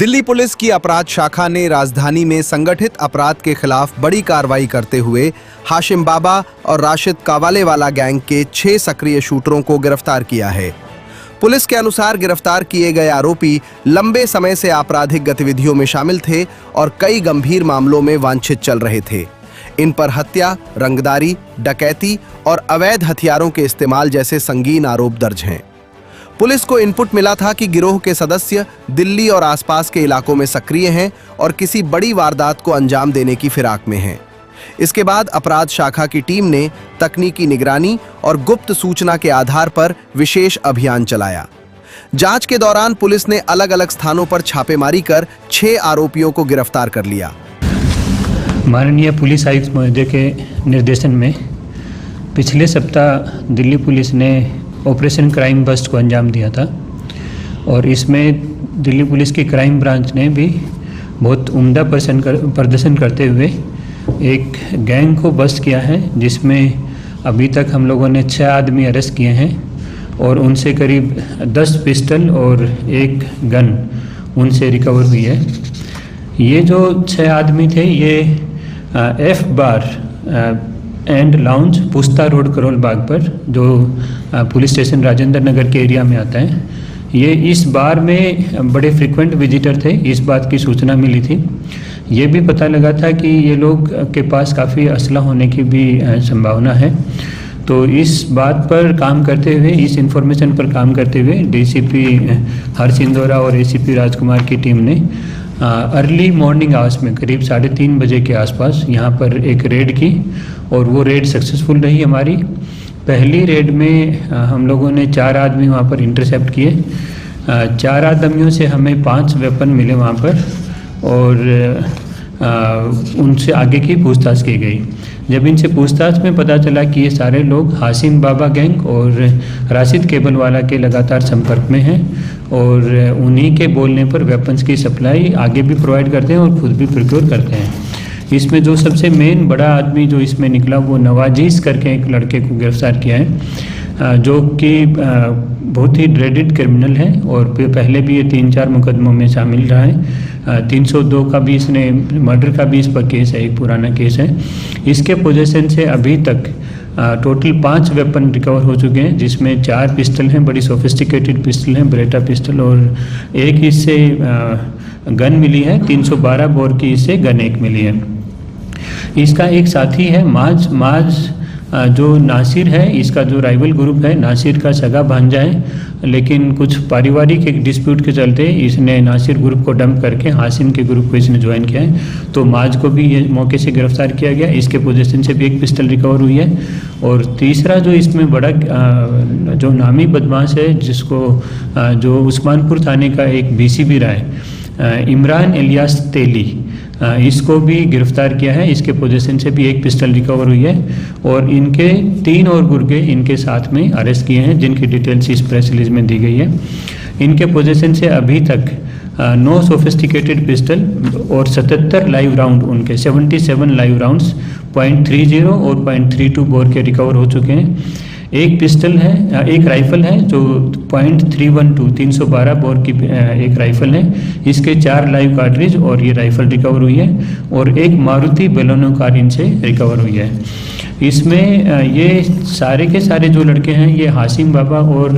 Delhi police की अपराध शाखा ने राजधानी में संगठित अपराध के खिलाफ बड़ी कार्रवाई करते हुए हाशिम बाबा और राशिद कावालेवाला गैंग के 6 सक्रिय शूटरों को गिरफ्तार किया है। पुलिस के अनुसार गिरफ्तार किए गए आरोपी लंबे समय से आपराधिक गतिविधियों में शामिल थे और कई गंभीर मामलों में वांछित चल रहे थे। इन पर हत्या, रंगदारी, डकैती और अवैध हथियारों के इस्तेमाल जैसे संगीन आरोप दर्ज हैं। पुलिस को इनपुट मिला था कि गिरोह के सदस्य दिल्ली और आसपास के इलाकों में सक्रिय हैं और किसी बड़ी वारदात को अंजाम देने की फिराक में हैं। इसके बाद अपराध शाखा की टीम ने तकनीकी निगरानी और गुप्त सूचना के आधार पर विशेष अभियान चलाया। जांच के दौरान पुलिस ने अलग अलग स्थानों पर छापेमारी कर 6 आरोपियों को गिरफ्तार कर लिया। माननीय पुलिस आयुक्त महोदय के निर्देशन में पिछले सप्ताह दिल्ली पुलिस ने ऑपरेशन क्राइम बस्ट को अंजाम दिया था और इसमें दिल्ली पुलिस की क्राइम ब्रांच ने भी बहुत उम्दा प्रदर्शन करते हुए एक गैंग को बस्ट किया है, जिसमें अभी तक हम लोगों ने 6 आदमी अरेस्ट किए हैं और उनसे करीब 10 पिस्टल और 1 गन उनसे रिकवर हुई है। ये जो 6 आदमी थे ये एफ बार एंड लाउंज पुस्ता रोड करोल बाग पर, जो पुलिस स्टेशन राजेंद्र नगर के एरिया में आता है, ये इस बार में बड़े फ्रिक्वेंट विजिटर थे। इस बात की सूचना मिली थी। ये भी पता लगा था कि ये लोग के पास काफ़ी असला होने की भी संभावना है। तो इस बात पर काम करते हुए, इस इंफॉर्मेशन पर काम करते हुए डीसीपी हर्ष इंदौरा और एसीपी राजकुमार की टीम ने अर्ली मॉर्निंग आवर्स में करीब 3:30 बजे के आसपास यहाँ पर एक रेड की और वो रेड सक्सेसफुल रही हमारी। पहली रेड में हम लोगों ने 4 आदमी वहाँ पर इंटरसेप्ट किए। 4 आदमियों से हमें 5 वेपन मिले वहाँ पर और उनसे आगे की पूछताछ की गई। जब इनसे पूछताछ में पता चला कि ये सारे लोग हाशिम बाबा गैंग और राशिद केबलवाला के लगातार संपर्क में हैं और उन्हीं के बोलने पर वेपन्स की सप्लाई आगे भी प्रोवाइड करते हैं और खुद भी प्रोक्योर करते हैं। इसमें जो सबसे मेन बड़ा आदमी जो इसमें निकला वो नवाजीज करके एक लड़के को गिरफ्तार किया है, जो कि बहुत ही ड्रेडेड क्रिमिनल है और पहले भी ये 3-4 मुकदमों में शामिल रहा है। 302 का भी इसने, मर्डर का भी इस पर केस है, एक पुराना केस है। इसके पोजीशन से अभी तक टोटल 5 वेपन रिकवर हो चुके हैं, जिसमें 4 पिस्टल हैं, बड़ी सोफिस्टिकेटेड पिस्टल हैं, बेरेटा पिस्टल, और एक इससे गन मिली है, 312 बोर की इससे गन एक मिली है। इसका एक साथी है माज जो नासिर है, इसका जो राइवल ग्रुप है, नासिर का सगा भांजा है, लेकिन कुछ पारिवारिक एक डिस्प्यूट के चलते इसने नासिर ग्रुप को डंप करके हाशिम के ग्रुप को इसने ज्वाइन किया है। तो माज को भी ये मौके से गिरफ्तार किया गया। इसके पोजीशन से भी एक पिस्टल रिकवर हुई है। और तीसरा जो इसमें बड़ा जो नामी बदमाश है, जिसको जो उस्मानपुर थाने का एक BC भी रहा है, इमरान इलियास तेली, इसको भी गिरफ्तार किया है। इसके पोजीशन से भी एक पिस्टल रिकवर हुई है और इनके 3 और गुर्गे इनके साथ में अरेस्ट किए हैं, जिनकी डिटेल्स इस प्रेस रिलीज में दी गई है। इनके पोजीशन से अभी तक 9 सोफिस्टिकेटेड पिस्टल और 77 लाइव राउंड, उनके 77 लाइव राउंड्स .30 और .32 बोर के रिकवर हो चुके हैं। एक पिस्टल है, एक राइफल है जो .312 312 बोर की एक राइफल है। इसके 4 लाइव कार्ट्रिज और ये राइफल रिकवर हुई है और एक मारुति बेलोनो कार इनसे रिकवर हुई है। इसमें ये सारे के सारे जो लड़के हैं ये हाशिम बाबा और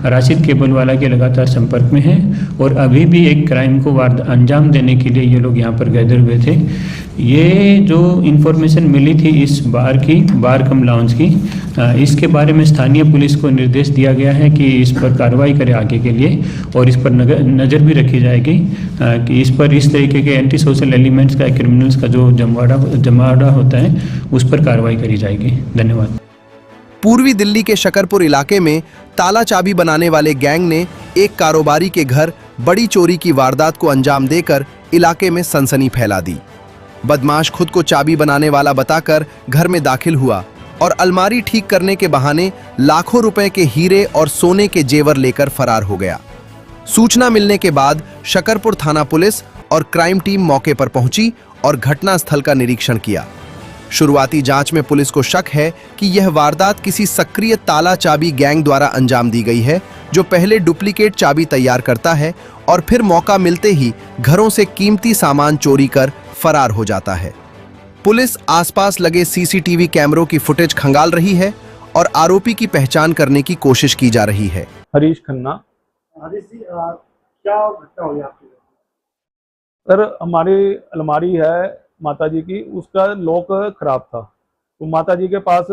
राशिद केबलवाला के लगातार संपर्क में हैं और अभी भी एक क्राइम को अंजाम देने के लिए ये लोग यहाँ पर गैदर हुए थे। ये जो इन्फॉर्मेशन मिली थी इस बार कम लाउंज की, इसके बारे में स्थानीय पुलिस को निर्देश दिया गया है कि इस पर कार्रवाई करे आगे के लिए और इस पर नज़र भी रखी जाएगी कि इस पर इस तरीके के एंटी सोशल एलिमेंट्स का, क्रिमिनल्स का जो जमावड़ा होता है, उस पर कार्रवाई करी जाएगी। धन्यवाद। पूर्वी दिल्ली के शकरपुर इलाके में ताला चाबी बनाने वाले गैंग ने एक कारोबारी के घर बड़ी चोरी की वारदात को अंजाम देकर इलाके में सनसनी फैला दी। बदमाश खुद को चाबी बनाने वाला बताकर घर में दाखिल हुआ और अलमारी ठीक करने के बहाने लाखों रुपए के हीरे और सोने के जेवर लेकर फरार हो गया। सूचना मिलने के बाद शकरपुर थाना पुलिस और क्राइम टीम मौके पर पहुंची और घटनास्थल का निरीक्षण किया। शुरुआती जांच में पुलिस को शक है कि यह वारदात किसी सक्रिय ताला चाबी गैंग द्वारा अंजाम दी गई है, जो पहले डुप्लीकेट चाबी तैयार करता है और फिर मौका मिलते ही घरों से कीमती सामान चोरी कर फरार हो जाता है। पुलिस आसपास लगे सीसीटीवी कैमरों की फुटेज खंगाल रही है और आरोपी की पहचान करने की कोशिश की जा रही है। हरीश खन्ना। हरीश जी, क्या घटना हुई आपके घर? सर, हमारी अलमारी है माताजी की, उसका लॉक खराब था। तो माताजी के पास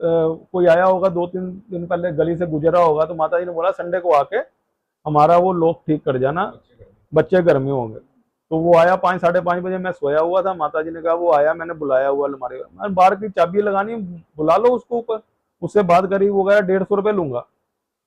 कोई आया होगा, 2-3 दिन पहले गली से गुजरा होगा, तो माताजी ने बोला संडे को आके हमारा वो लॉक ठीक कर जाना, बच्चे घर में होंगे। तो वो आया 5-5:30 बजे, मैं सोया हुआ था। माताजी ने कहा वो आया, मैंने बुलाया हुआ अलमारी में, मैं बाहर की चाबी लगानी, बुला लो उसको ऊपर। उससे बात करी, वो कह रहा 150 रुपये लूंगा।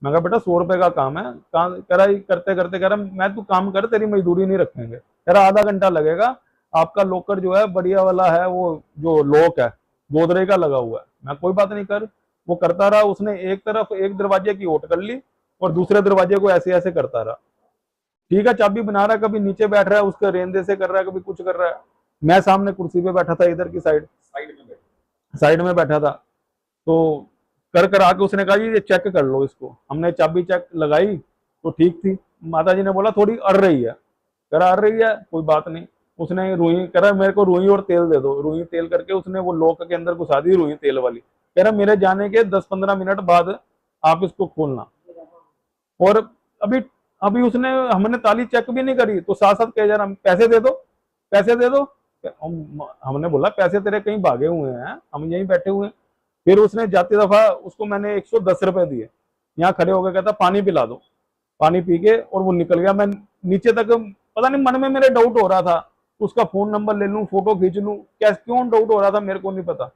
मैं कहा बेटा 100 रुपये का काम है। कह रहा करते करते कह रहा मैं तू काम कर, तेरी मजदूरी नहीं रखेंगे। कह रहा आधा घंटा लगेगा, आपका लॉकर जो है बढ़िया वाला है, वो जो लॉक है गोदरेज का लगा हुआ है। मैं कोई बात नहीं कर। वो करता रहा, उसने एक तरफ एक दरवाजे की ओट कर ली और दूसरे दरवाजे को ऐसे ऐसे करता रहा। ठीक है, चाबी बना रहा है, कभी नीचे बैठ रहा है, उसके रेंदे से कर रहा है, कभी कुछ कर रहा है। मैं सामने कुर्सी पे बैठा था, इधर की साइड में बैठा था। तो कर आके उसने कहा ये चेक कर लो इसको। हमने चाबी चेक लगाई तो ठीक थी। माताजी ने बोला थोड़ी अड़ रही है। कह रहा अड़ रही है, कोई बात नहीं। उसने रुई, कह रहा मेरे को रुई और तेल दे दो। रुई तेल करके उसने वो लॉक के अंदर घुसा दी, रुई तेल वाली। कह रहा मेरे जाने के 10-15 मिनट बाद आप इसको खोलना। और अभी उसने, हमने ताली चेक भी नहीं करी तो साथ साथ कह जा रहा पैसे दे दो, पैसे दे दो। हमने बोला पैसे तेरे कहीं भागे हुए हैं, हम यहीं बैठे हुए हैं। फिर उसने जाती दफा उसको मैंने 110 रुपए दिए। यहाँ खड़े होकर कहता पानी पिला दो। पानी पी के और वो निकल गया। मैं नीचे तक, पता नहीं मन में मेरे डाउट हो रहा था, उसका फोन नंबर ले लूं, फोटो खींच लूं, क्या क्यों डाउट हो रहा था मेरे को नहीं पता।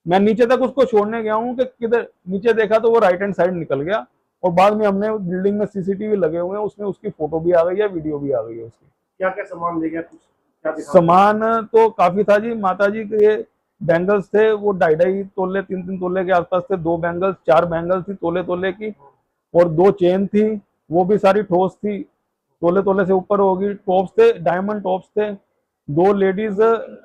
मैं नीचे तक उसको छोड़ने गया हूँ कि किधर, नीचे देखा तो वो राइट हैंड साइड निकल गया। और बाद में हमने बिल्डिंग में सीसीटीवी लगे हुए हैं, उसमें उसकी फोटो भी आ गई है, वीडियो भी आ गई है उसकी। क्या क्या सामान ले गया? कुछ क्या सामान तो काफी था जी। माताजी के बैंगल्स थे, वो 2.5 तोले 3-3 तोले के आसपास थे। 2 बैंगल्स, 4 बैंगल्स थी तोले तोले की, और 2 चेन थी, वो भी सारी ठोस थी, तोले तोले से ऊपर होगी। टॉप्स थे, डायमंड टॉप्स थे। 2 लेडीज,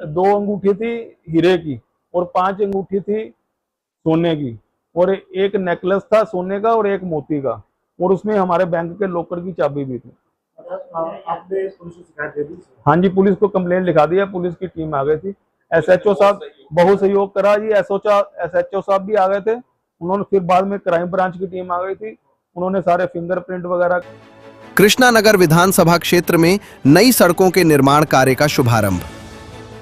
2 अंगूठी थी हीरे की और 5 अंगूठी थी सोने की, और एक नेकलेस था सोने का और एक मोती का, और उसमें हमारे बैंक के लॉकर की चाबी भी थी। आपने पुलिस को शिकायत दे दी? हाँ जी, पुलिस को कंप्लेंट लिखा दिया। पुलिस की टीम आ गई थी। एसएचओ साहब बहुत सहयोग करा जी। एसएचओ साहब भी आ गए थे उन्होंने। फिर बाद में क्राइम ब्रांच की टीम आ गई थी, उन्होंने सारे फिंगरप्रिंट वगैरह। कृष्णानगर विधानसभा क्षेत्र में नई सड़कों के निर्माण कार्य का शुभारंभ।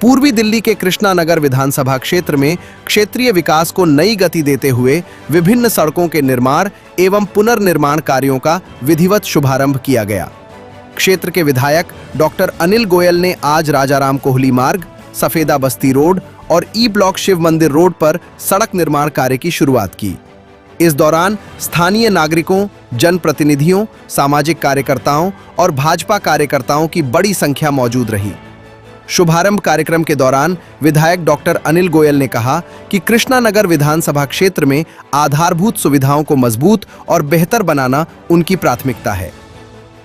पूर्वी दिल्ली के कृष्णानगर विधानसभा क्षेत्र में क्षेत्रीय विकास को नई गति देते हुए विभिन्न सड़कों के निर्माण एवं पुनर्निर्माण कार्यों का विधिवत शुभारंभ किया गया। क्षेत्र के विधायक डॉक्टर अनिल गोयल ने आज राजाराम कोहली मार्ग, सफेदा बस्ती रोड और ई ब्लॉक शिव मंदिर रोड पर सड़क निर्माण कार्य की शुरुआत की। इस दौरान स्थानीय नागरिकों, जनप्रतिनिधियों, सामाजिक कार्यकर्ताओं और भाजपा कार्यकर्ताओं की बड़ी संख्या मौजूद रही। शुभारंभ कार्यक्रम के दौरान विधायक डॉक्टर अनिल गोयल ने कहा कि कृष्णानगर विधानसभा क्षेत्र में आधारभूत सुविधाओं को मजबूत और बेहतर बनाना उनकी प्राथमिकता है।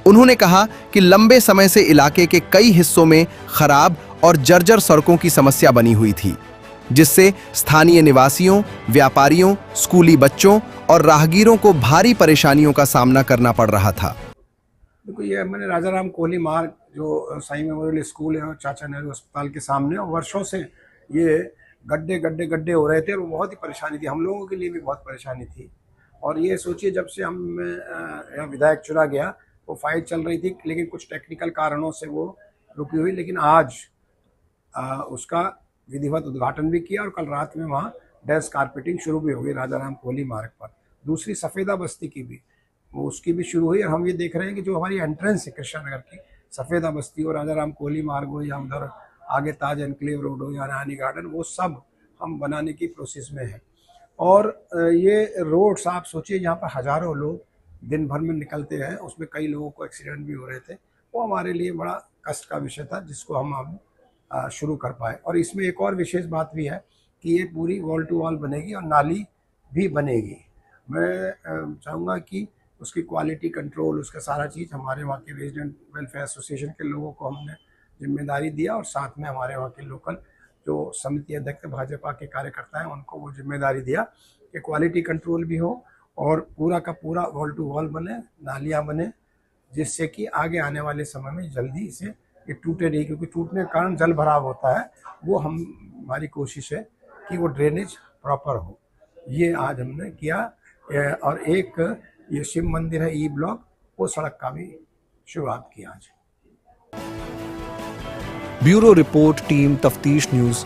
उन्होंने कहा कि लंबे समय से इलाके के कई हिस्सों में खराब और जर्जर सड़कों की समस्या बनी हुई थी, जिससे स्थानीय निवासियों, व्यापारियों, स्कूली बच्चों और राहगीरों को भारी परेशानियों का सामना करना पड़ रहा था। देखो, ये मैंने राजाराम कोहली मार्ग जो साई मेमोरियल स्कूल है और चाचा नेहरू अस्पताल के सामने, और वर्षों से ये गड्ढे हो रहे थे और बहुत ही परेशानी थी, हम लोगों के लिए भी बहुत परेशानी थी। और ये सोचिए, जब से हम यहाँ विधायक चुना गया वो फाइल चल रही थी, लेकिन कुछ टेक्निकल कारणों से वो रुकी हुई। लेकिन आज उसका विधिवत उद्घाटन भी किया और कल रात में वहाँ डेस्क कारपेटिंग शुरू भी हो गई राजाराम कोहली मार्ग पर। दूसरी सफ़ेदा बस्ती की भी, वो उसकी भी शुरू हुई। और हम ये देख रहे हैं कि जो हमारी एंट्रेंस है कृष्णानगर की, सफ़ेदा बस्ती हो, राजाराम कोहली मार्ग हो, या उधर आगे ताज एनक्लेव रोड हो या रानी गार्डन, वो सब हम बनाने की प्रोसेस में है। और ये रोड्स आप सोचिए, यहाँ पर हज़ारों लोग दिन भर में निकलते हैं, उसमें कई लोगों को एक्सीडेंट भी हो रहे थे। वो हमारे लिए बड़ा कष्ट का विषय था, जिसको हम अब शुरू कर पाए। और इसमें एक और विशेष बात भी है कि ये पूरी वॉल टू वॉल बनेगी और नाली भी बनेगी। मैं चाहूँगा कि उसकी क्वालिटी कंट्रोल, उसका सारा चीज़ हमारे वहाँ के रेजिडेंट वेलफेयर एसोसिएशन के लोगों को हमने जिम्मेदारी दिया, और साथ में हमारे वहाँ के लोकल जो समिति अध्यक्ष भाजपा के कार्यकर्ता हैं उनको वो जिम्मेदारी दिया कि क्वालिटी कंट्रोल भी हो और पूरा का पूरा वॉल टू वॉल बने, नालियाँ बने, जिससे कि आगे आने वाले समय में जल्दी इसे ये टूटे नहीं, क्योंकि टूटने के कारण जल भराव होता है। वो हमारी कोशिश है कि वो ड्रेनेज प्रॉपर हो। ये आज हमने किया। और एक ये शिव मंदिर है ई ब्लॉक, वो सड़क का भी शुरुआत की आज। ब्यूरो रिपोर्ट, टीम तफ्तीश न्यूज़,